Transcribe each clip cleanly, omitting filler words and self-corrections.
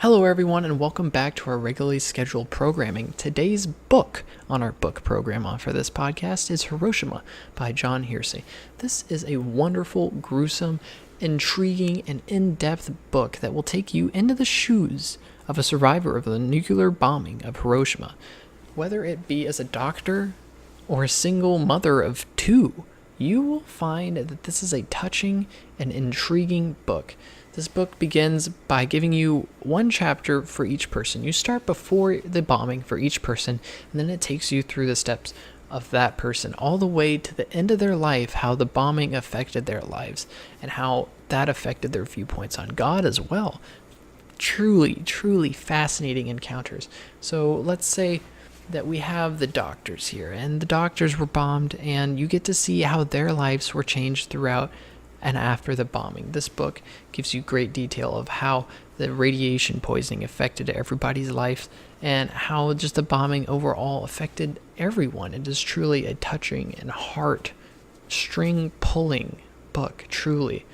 Hello everyone and welcome back to our regularly scheduled programming. Today's book on our book program for this podcast is Hiroshima by John Hersey. This is a wonderful, gruesome, intriguing, and in-depth book that will take you into the shoes of a survivor of the nuclear bombing of Hiroshima. Whether it be as a doctor or a single mother of two, you will find that this is a touching and intriguing book. This book begins by giving you one chapter for each person. You start before the bombing for each person, and then it takes you through the steps of that person all the way to the end of their life, how the bombing affected their lives and how that affected their viewpoints on God as well. Truly, truly fascinating encounters. So let's say that we have the doctors here, and the doctors were bombed, and you get to see how their lives were changed throughout and after the bombing. This book gives you great detail of how the radiation poisoning affected everybody's life and how just the bombing overall affected everyone. It is truly a touching and heart-string pulling book, truly.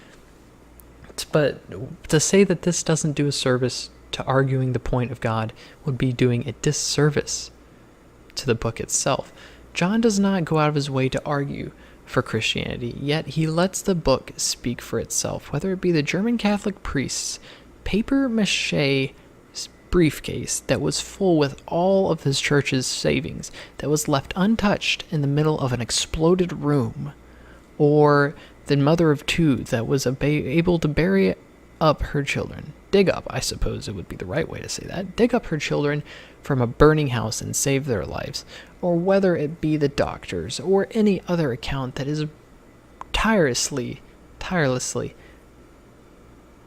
But to say that this doesn't do a service to arguing the point of God would be doing a disservice to the book itself. John does not go out of his way to argue for Christianity, yet he lets the book speak for itself, whether it be the German Catholic priest's papier-mâché briefcase that was full with all of his church's savings that was left untouched in the middle of an exploded room, or the mother of two that was able to bury up her children. Dig up, I suppose it would be the right way to say that. Dig up her children from a burning house and save their lives. Or whether it be the doctors or any other account that is tirelessly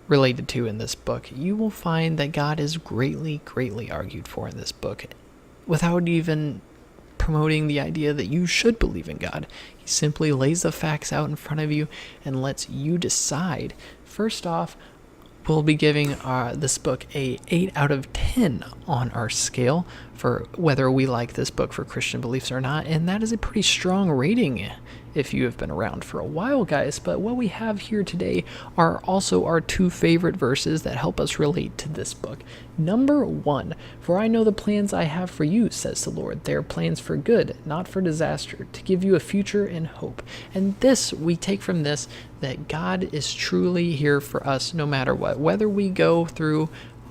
related to in this book, you will find that God is greatly argued for in this book without even promoting the idea that you should believe in God. He simply lays the facts out in front of you and lets you decide. First off, we'll be giving this book a 8 out of 10 on our scale for whether we like this book for Christian beliefs or not, and that is a pretty strong rating if you have been around for a while, guys. But what we have here today are also our two favorite verses that help us relate to this book. Number 1, "For I know the plans I have for you, says the Lord. They are plans for good, not for disaster, to give you a future and hope." And this, we take from this, that God is truly here for us no matter what. Whether we go through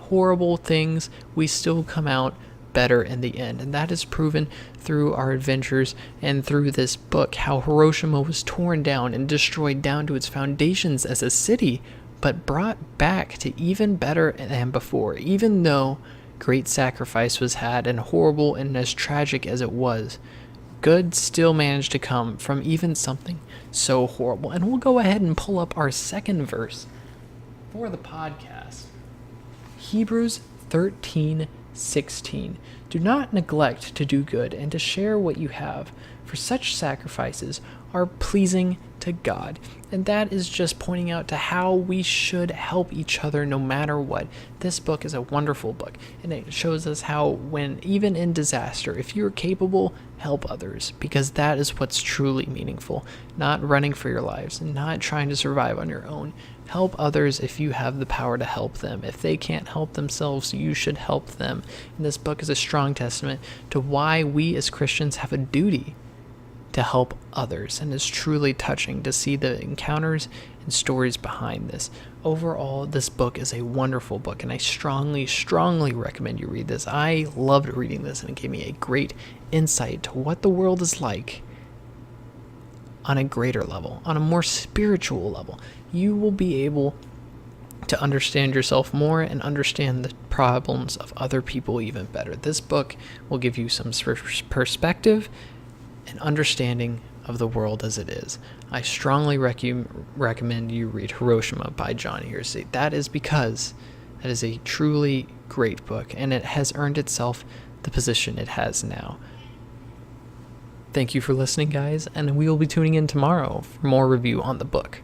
horrible things, we still come out better in the end. And that is proven through our adventures and through this book, how Hiroshima was torn down and destroyed down to its foundations as a city, but brought back to even better than before. Even though great sacrifice was had and horrible and as tragic as it was, good still managed to come from even something so horrible. And we'll go ahead and pull up our second verse for the podcast. Hebrews 13:16. "Do not neglect to do good and to share what you have, for such sacrifices are pleasing to God." And that is just pointing out to how we should help each other no matter what. This book is a wonderful book, and it shows us how, when even in disaster, if you're capable, help others, because that is what's truly meaningful. Not running for your lives and not trying to survive on your own. Help others if you have the power to help them. If they can't help themselves, you should help them. And this book is a strong testament to why we as Christians have a duty to help others, and it's truly touching to see the encounters and stories behind this. Overall, this book is a wonderful book, and I strongly recommend you read this. I loved reading this, and it gave me a great insight to what the world is like on a greater level, on a more spiritual level. You will be able to understand yourself more and understand the problems of other people even better. This book will give you some perspective and understanding of the world as it is. I strongly recommend you read Hiroshima by John Hersey. That is because that is a truly great book, and it has earned itself the position it has now. Thank you for listening, guys, and we will be tuning in tomorrow for more review on the book.